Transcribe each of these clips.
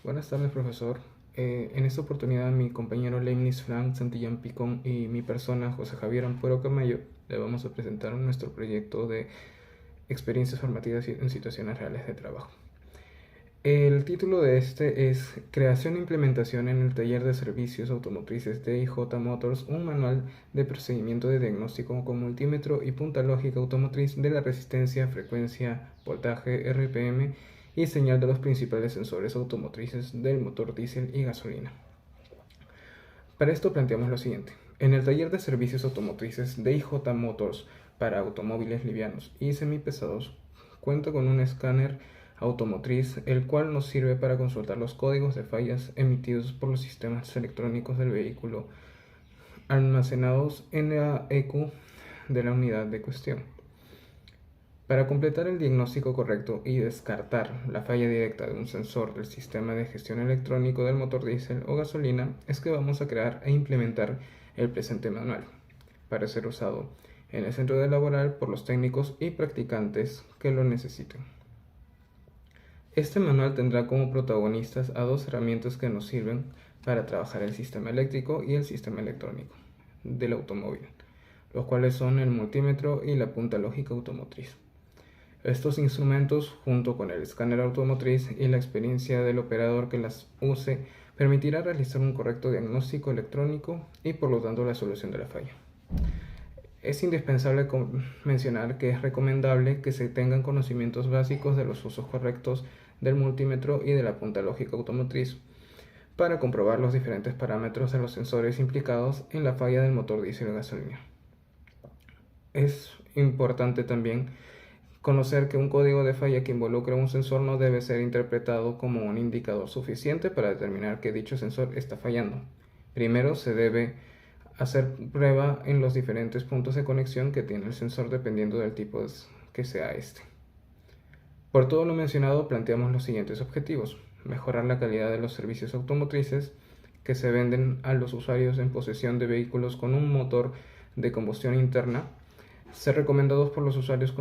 Buenas tardes, profesor. En esta oportunidad, mi compañero Leibniz Frank Santillán Picón y mi persona, José Javier Ampuero Camayo, le vamos a presentar nuestro proyecto de experiencias formativas en situaciones reales de trabajo. El título de este es Creación e implementación en el taller de servicios automotrices de IJ Motors, un manual de procedimiento de diagnóstico con multímetro y punta lógica automotriz de la resistencia, frecuencia, voltaje, RPM y señal de los principales sensores automotrices del motor diésel y gasolina. Para esto planteamos lo siguiente. En el taller de servicios automotrices de IJ Motors para automóviles livianos y semipesados, cuenta con un escáner automotriz, el cual nos sirve para consultar los códigos de fallas emitidos por los sistemas electrónicos del vehículo almacenados en la ECU de la unidad de cuestión. Para completar el diagnóstico correcto y descartar la falla directa de un sensor del sistema de gestión electrónico del motor diésel o gasolina, es que vamos a crear e implementar el presente manual, para ser usado en el centro de laboral por los técnicos y practicantes que lo necesiten. Este manual tendrá como protagonistas a dos herramientas que nos sirven para trabajar el sistema eléctrico y el sistema electrónico del automóvil, los cuales son el multímetro y la punta lógica automotriz. Estos instrumentos, junto con el escáner automotriz y la experiencia del operador que las use, permitirá realizar un correcto diagnóstico electrónico y por lo tanto la solución de la falla. Es indispensable mencionar que es recomendable que se tengan conocimientos básicos de los usos correctos del multímetro y de la punta lógica automotriz para comprobar los diferentes parámetros de los sensores implicados en la falla del motor diésel o gasolina. Es importante también conocer que un código de falla que involucre un sensor no debe ser interpretado como un indicador suficiente para determinar que dicho sensor está fallando. Primero se debe hacer prueba en los diferentes puntos de conexión que tiene el sensor dependiendo del tipo que sea este. Por todo lo mencionado, planteamos los siguientes objetivos: mejorar la calidad de los servicios automotrices que se venden a los usuarios en posesión de vehículos con un motor de combustión interna, ser recomendados por los usuarios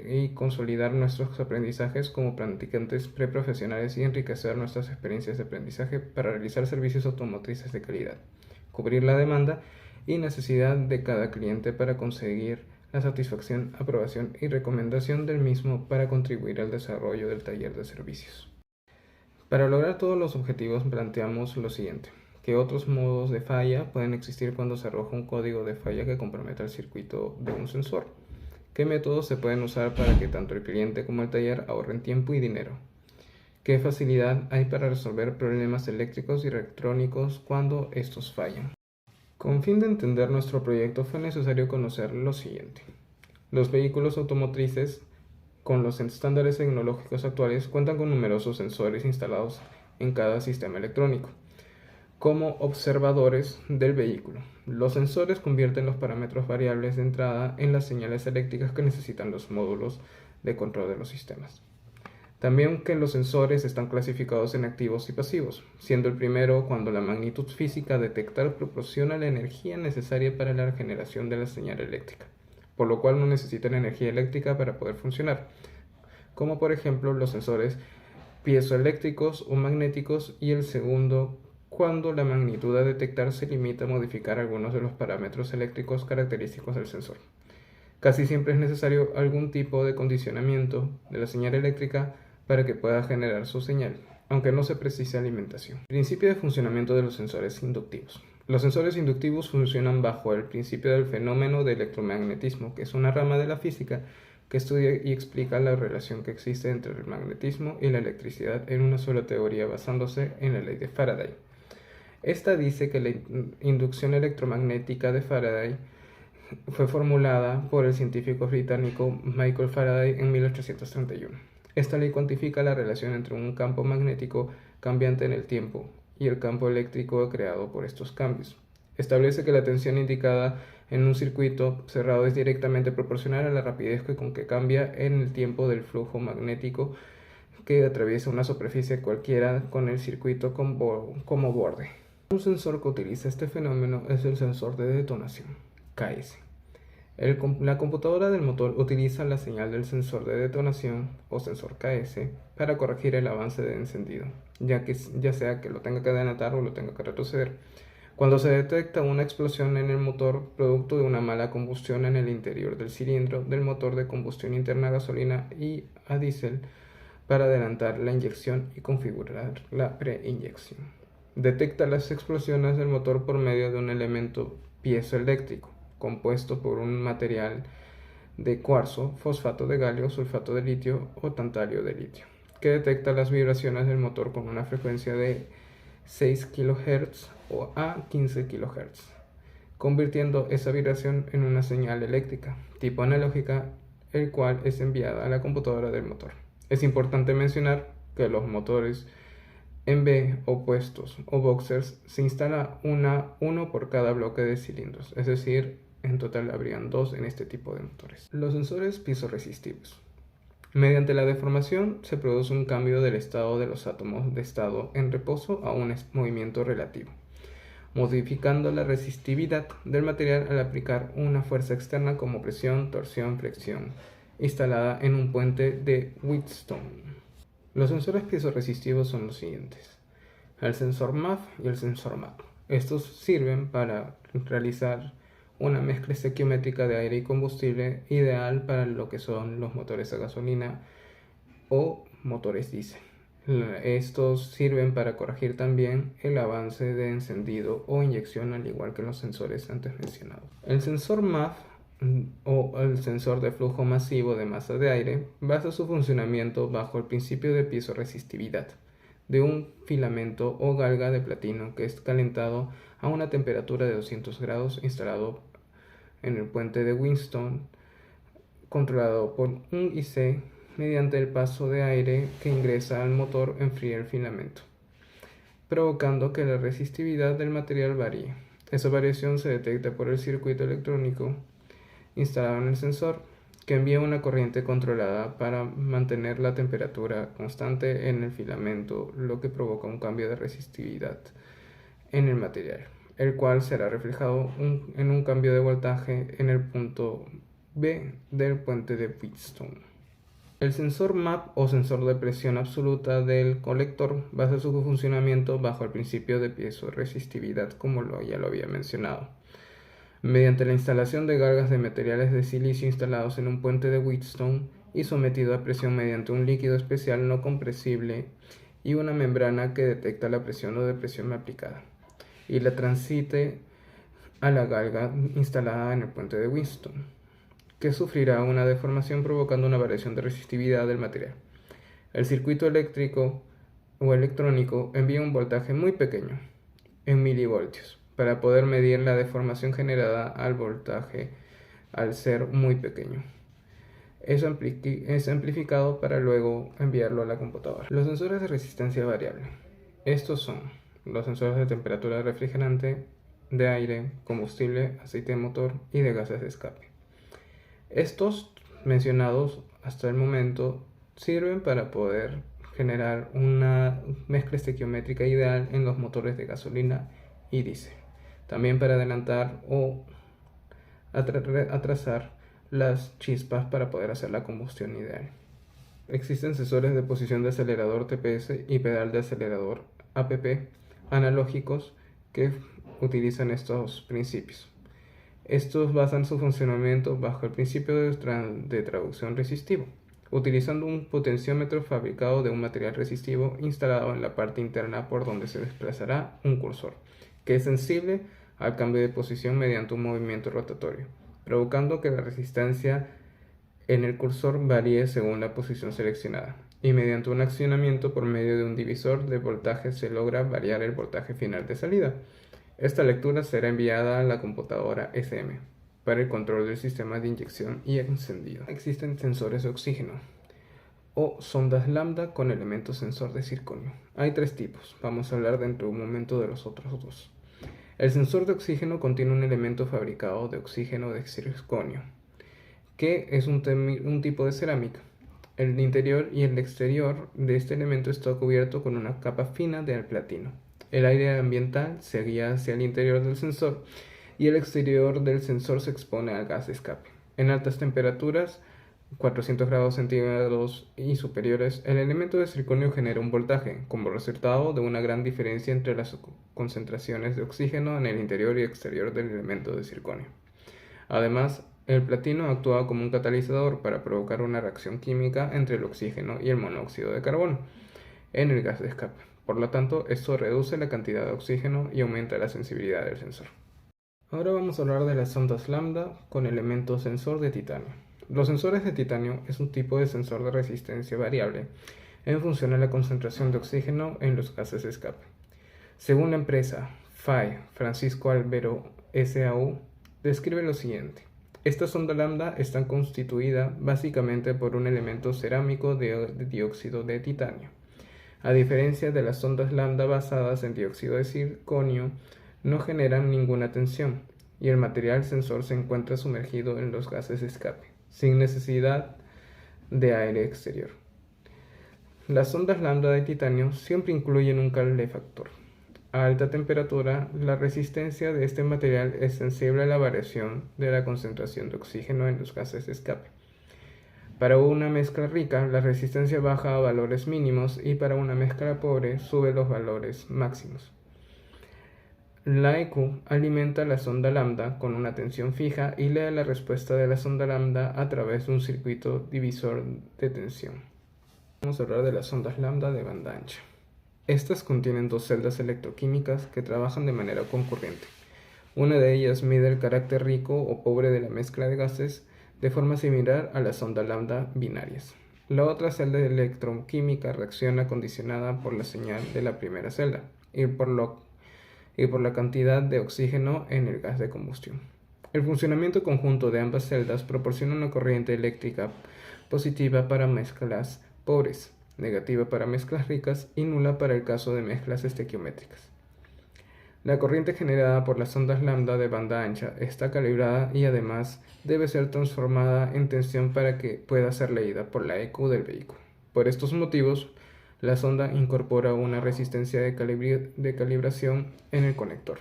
y consolidar nuestros aprendizajes como practicantes preprofesionales y enriquecer nuestras experiencias de aprendizaje para realizar servicios automotrices de calidad, cubrir la demanda y necesidad de cada cliente para conseguir la satisfacción, aprobación y recomendación del mismo para contribuir al desarrollo del taller de servicios. Para lograr todos los objetivos planteamos lo siguiente: que otros modos de falla pueden existir cuando se arroja un código de falla que comprometa el circuito de un sensor. ¿Qué métodos se pueden usar para que tanto el cliente como el taller ahorren tiempo y dinero? ¿Qué facilidad hay para resolver problemas eléctricos y electrónicos cuando estos fallan? Con fin de entender nuestro proyecto fue necesario conocer lo siguiente. Los vehículos automotrices con los estándares tecnológicos actuales cuentan con numerosos sensores instalados en cada sistema electrónico como observadores del vehículo. Los sensores convierten los parámetros variables de entrada en las señales eléctricas que necesitan los módulos de control de los sistemas. También que los sensores están clasificados en activos y pasivos, siendo el primero cuando la magnitud física a detectar proporciona la energía necesaria para la generación de la señal eléctrica, por lo cual no necesitan energía eléctrica para poder funcionar, como por ejemplo los sensores piezoeléctricos o magnéticos, y el segundo cuando la magnitud a detectar se limita a modificar algunos de los parámetros eléctricos característicos del sensor. Casi siempre es necesario algún tipo de condicionamiento de la señal eléctrica para que pueda generar su señal, aunque no se precise alimentación. Principio de funcionamiento de los sensores inductivos. Los sensores inductivos funcionan bajo el principio del fenómeno de electromagnetismo, que es una rama de la física que estudia y explica la relación que existe entre el magnetismo y la electricidad en una sola teoría basándose en la ley de Faraday. Esta dice que la inducción electromagnética de Faraday fue formulada por el científico británico Michael Faraday en 1831. Esta ley cuantifica la relación entre un campo magnético cambiante en el tiempo y el campo eléctrico creado por estos cambios. Establece que la tensión indicada en un circuito cerrado es directamente proporcional a la rapidez con que cambia en el tiempo del flujo magnético que atraviesa una superficie cualquiera con el circuito como borde. Un sensor que utiliza este fenómeno es el sensor de detonación, KS. La computadora del motor utiliza la señal del sensor de detonación o sensor KS para corregir el avance de encendido, ya sea que lo tenga que adelantar o lo tenga que retroceder. Cuando se detecta una explosión en el motor producto de una mala combustión en el interior del cilindro del motor de combustión interna a gasolina y a diésel, para adelantar la inyección y configurar la preinyección. Detecta las explosiones del motor por medio de un elemento piezoeléctrico compuesto por un material de cuarzo, fosfato de galio, sulfato de litio o tantalio de litio, que detecta las vibraciones del motor con una frecuencia de 6 kHz o a 15 kHz, convirtiendo esa vibración en una señal eléctrica tipo analógica, el cual es enviada a la computadora del motor. Es importante mencionar que los motores en B, opuestos o boxers, se instala uno por cada bloque de cilindros, es decir, en total habrían 2 en este tipo de motores. Los sensores piezoresistivos. Mediante la deformación se produce un cambio del estado de los átomos de estado en reposo a un movimiento relativo, modificando la resistividad del material al aplicar una fuerza externa como presión, torsión, flexión, instalada en un puente de Wheatstone. Los sensores piezoresistivos son los siguientes: el sensor MAF y el sensor MAP. Estos sirven para realizar una mezcla estequiométrica de aire y combustible ideal para lo que son los motores a gasolina o motores diésel. Estos sirven para corregir también el avance de encendido o inyección, al igual que los sensores antes mencionados. El sensor MAF o el sensor de flujo masivo de masa de aire basa su funcionamiento bajo el principio de piezoresistividad de un filamento o galga de platino que es calentado a una temperatura de 200 grados instalado en el puente de Wheatstone, controlado por un IC. Mediante el paso de aire que ingresa al motor enfría el filamento, provocando que la resistividad del material varíe. Esa variación se detecta por el circuito electrónico instalado en el sensor, que envía una corriente controlada para mantener la temperatura constante en el filamento, lo que provoca un cambio de resistividad en el material, el cual será reflejado en un cambio de voltaje en el punto B del puente de Wheatstone. El sensor MAP o sensor de presión absoluta del colector basa su funcionamiento bajo el principio de piezoresistividad, como ya lo había mencionado. Mediante la instalación de galgas de materiales de silicio instalados en un puente de Wheatstone y sometido a presión mediante un líquido especial no compresible y una membrana que detecta la presión o depresión aplicada, y la transite a la galga instalada en el puente de Wheatstone, que sufrirá una deformación provocando una variación de resistividad del material. El circuito eléctrico o electrónico envía un voltaje muy pequeño, en milivoltios, para poder medir la deformación generada al voltaje al ser muy pequeño. Es amplificado para luego enviarlo a la computadora. Los sensores de resistencia variable. Estos son los sensores de temperatura de refrigerante, de aire, combustible, aceite de motor y de gases de escape. Estos mencionados hasta el momento sirven para poder generar una mezcla estequiométrica ideal en los motores de gasolina y diésel. También para adelantar o atrasar las chispas para poder hacer la combustión ideal. Existen sensores de posición de acelerador TPS y pedal de acelerador APP analógicos que utilizan estos principios. Estos basan su funcionamiento bajo el principio de traducción resistivo, utilizando un potenciómetro fabricado de un material resistivo instalado en la parte interna por donde se desplazará un cursor, que es sensible al cambio de posición mediante un movimiento rotatorio, provocando que la resistencia en el cursor varíe según la posición seleccionada, y mediante un accionamiento por medio de un divisor de voltaje se logra variar el voltaje final de salida. Esta lectura será enviada a la computadora SM para el control del sistema de inyección y encendido. Existen sensores de oxígeno o sondas lambda con elemento sensor de circonio. Hay 3 tipos, vamos a hablar dentro de un momento de los otros 2. El sensor de oxígeno contiene un elemento fabricado de oxígeno de circonio, que es un tipo de cerámica. El interior y el exterior de este elemento está cubierto con una capa fina de platino. El aire ambiental se guía hacia el interior del sensor y el exterior del sensor se expone al gas de escape. En altas temperaturas, 400 grados centígrados y superiores, el elemento de circonio genera un voltaje, como resultado de una gran diferencia entre las concentraciones de oxígeno en el interior y exterior del elemento de circonio. Además, el platino actúa como un catalizador para provocar una reacción química entre el oxígeno y el monóxido de carbono en el gas de escape. Por lo tanto, esto reduce la cantidad de oxígeno y aumenta la sensibilidad del sensor. Ahora vamos a hablar de las sondas lambda con elemento sensor de titanio. Los sensores de titanio es un tipo de sensor de resistencia variable en función a la concentración de oxígeno en los gases de escape. Según la empresa FAE Francisco Albero SAU, describe lo siguiente. Esta sonda lambda está constituida básicamente por un elemento cerámico de dióxido de titanio. A diferencia de las sondas lambda basadas en dióxido de circonio, no generan ninguna tensión y el material sensor se encuentra sumergido en los gases de escape, sin necesidad de aire exterior. Las sondas lambda de titanio siempre incluyen un calefactor. A alta temperatura, la resistencia de este material es sensible a la variación de la concentración de oxígeno en los gases de escape. Para una mezcla rica, la resistencia baja a valores mínimos y para una mezcla pobre sube los valores máximos. La EQ alimenta la sonda lambda con una tensión fija y lee la respuesta de la sonda lambda a través de un circuito divisor de tensión. Vamos a hablar de las sondas lambda de banda ancha. Estas contienen dos celdas electroquímicas que trabajan de manera concurrente. Una de ellas mide el carácter rico o pobre de la mezcla de gases de forma similar a las sondas lambda binarias. La otra celda electroquímica reacciona condicionada por la señal de la primera celda y por la cantidad de oxígeno en el gas de combustión. El funcionamiento conjunto de ambas celdas proporciona una corriente eléctrica positiva para mezclas pobres, negativa para mezclas ricas y nula para el caso de mezclas estequiométricas. La corriente generada por las ondas lambda de banda ancha está calibrada y además debe ser transformada en tensión para que pueda ser leída por la EQ del vehículo. Por estos motivos, la sonda incorpora una resistencia de calibración en el conector.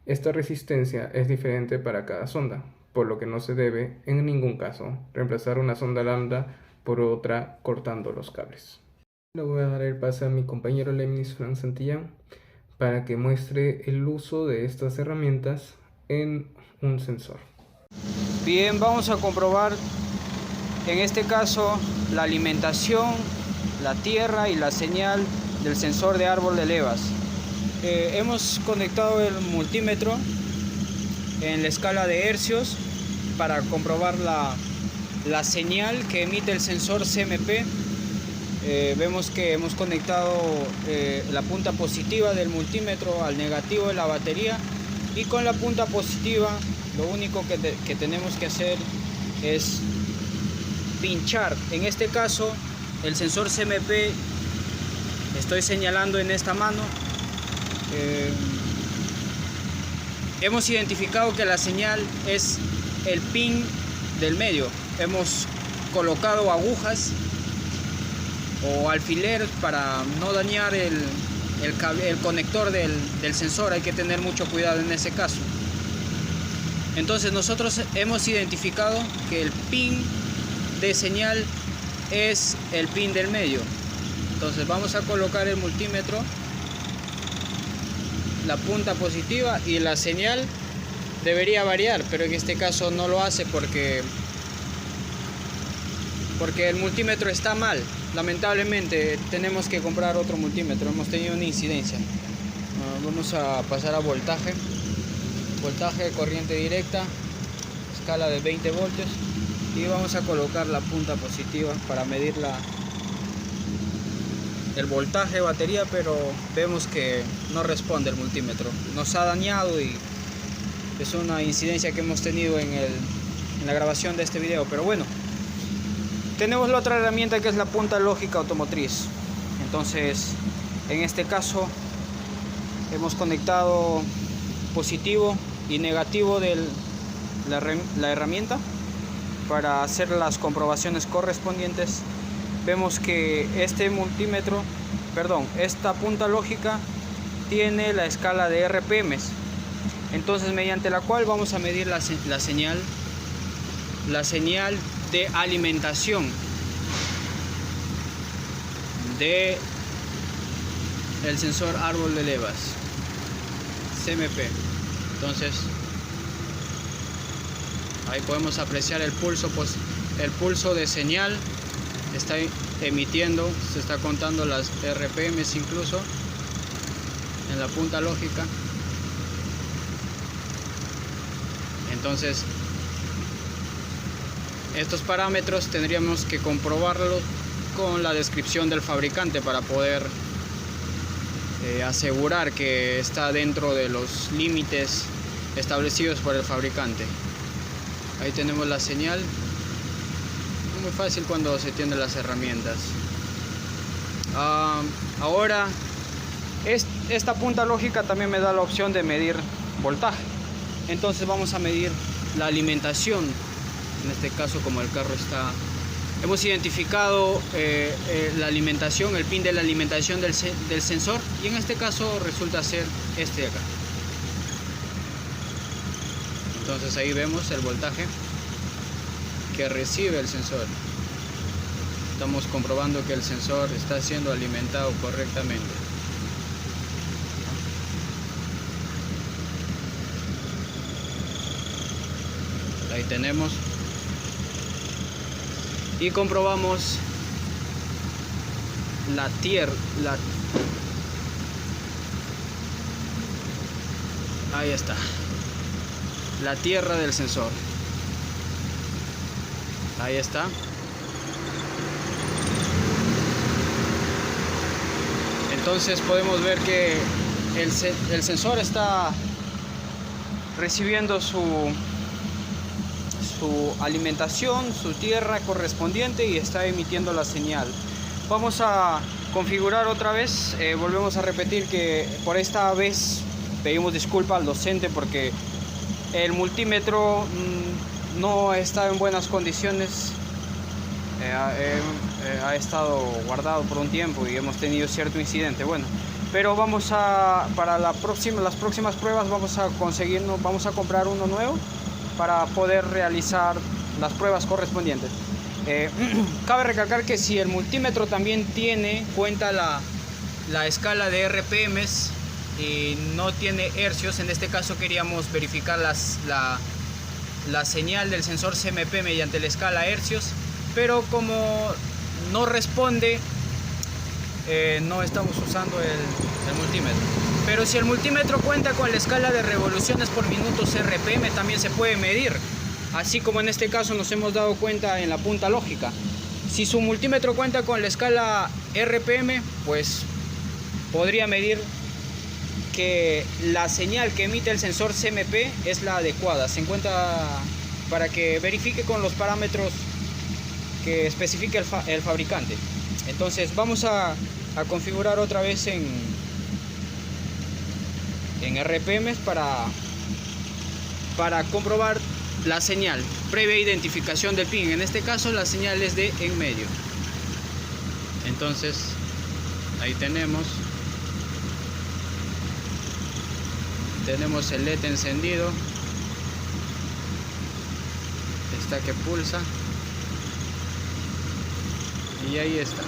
Esta resistencia es diferente para cada sonda, por lo que no se debe, en ningún caso, reemplazar una sonda lambda por otra cortando los cables. Le voy a dar el pase a mi compañero Leibniz Frank Santillán para que muestre el uso de estas herramientas en un sensor. Bien, vamos a comprobar en este caso la alimentación, la tierra y la señal del sensor de árbol de levas. Hemos conectado el multímetro en la escala de hercios para comprobar la señal que emite el sensor CMP. Vemos que hemos conectado la punta positiva del multímetro al negativo de la batería, y con la punta positiva lo único que tenemos que hacer es pinchar. En este caso el sensor CMP estoy señalando en esta mano. Hemos identificado que la señal es el pin del medio. Hemos colocado agujas o alfiler para no dañar el conector del sensor. Hay que tener mucho cuidado en ese caso. Entonces nosotros hemos identificado que el pin de señal es el pin del medio. Entonces vamos a colocar el multímetro, la punta positiva, y la señal debería variar, pero en este caso no lo hace porque el multímetro está mal. Lamentablemente tenemos que comprar otro multímetro, hemos tenido una incidencia. Vamos a pasar a voltaje, corriente directa, escala de 20 voltios, y vamos a colocar la punta positiva para medir el voltaje de batería, pero vemos que no responde el multímetro, nos ha dañado y es una incidencia que hemos tenido en la grabación de este video. Pero bueno, tenemos la otra herramienta que es la punta lógica automotriz. Entonces en este caso hemos conectado positivo y negativo de la herramienta para hacer las comprobaciones correspondientes. Vemos que esta punta lógica tiene la escala de RPMs. entonces mediante la cual vamos a medir la señal de alimentación de el sensor árbol de levas CMP. Entonces ahí podemos apreciar el pulso, pues el pulso de señal está emitiendo, se está contando las RPMs incluso en la punta lógica. Entonces estos parámetros tendríamos que comprobarlos con la descripción del fabricante para poder asegurar que está dentro de los límites establecidos por el fabricante. Ahí tenemos la señal. Muy fácil cuando se tienen las herramientas. Ahora esta punta lógica también me da la opción de medir voltaje. Entonces vamos a medir la alimentación. En este caso, como el carro está, hemos identificado la alimentación, el pin de la alimentación del sensor, y en este caso resulta ser este de acá. Entonces ahí vemos el voltaje que recibe el sensor. Estamos comprobando que el sensor está siendo alimentado correctamente. Ahí tenemos. Y comprobamos la tierra. Ahí está. La tierra del sensor. Ahí está. Entonces podemos ver que el sensor está recibiendo su alimentación, su tierra correspondiente, y está emitiendo la señal. Vamos a configurar otra vez. Volvemos a repetir que por esta vez pedimos disculpas al docente porque el multímetro no está en buenas condiciones. Ha estado guardado por un tiempo y hemos tenido cierto incidente. Bueno, pero para las próximas pruebas vamos a comprar uno nuevo para poder realizar las pruebas correspondientes. Cabe recalcar que si el multímetro también cuenta la escala de RPMs y no tiene hercios, en este caso queríamos verificar la señal del sensor CMP mediante la escala hercios, pero como no responde, no estamos usando el multímetro. Pero si el multímetro cuenta con la escala de revoluciones por minutos RPM, también se puede medir, así como en este caso nos hemos dado cuenta en la punta lógica. Si su multímetro cuenta con la escala RPM, pues podría medir que la señal que emite el sensor CMP es la adecuada. Se encuentra para que verifique con los parámetros que especifique el fabricante. Entonces vamos a configurar otra vez en RPMs para comprobar la señal previa identificación del pin. En este caso la señal es de en medio. Entonces ahí tenemos el LED encendido, está que pulsa, y ahí está.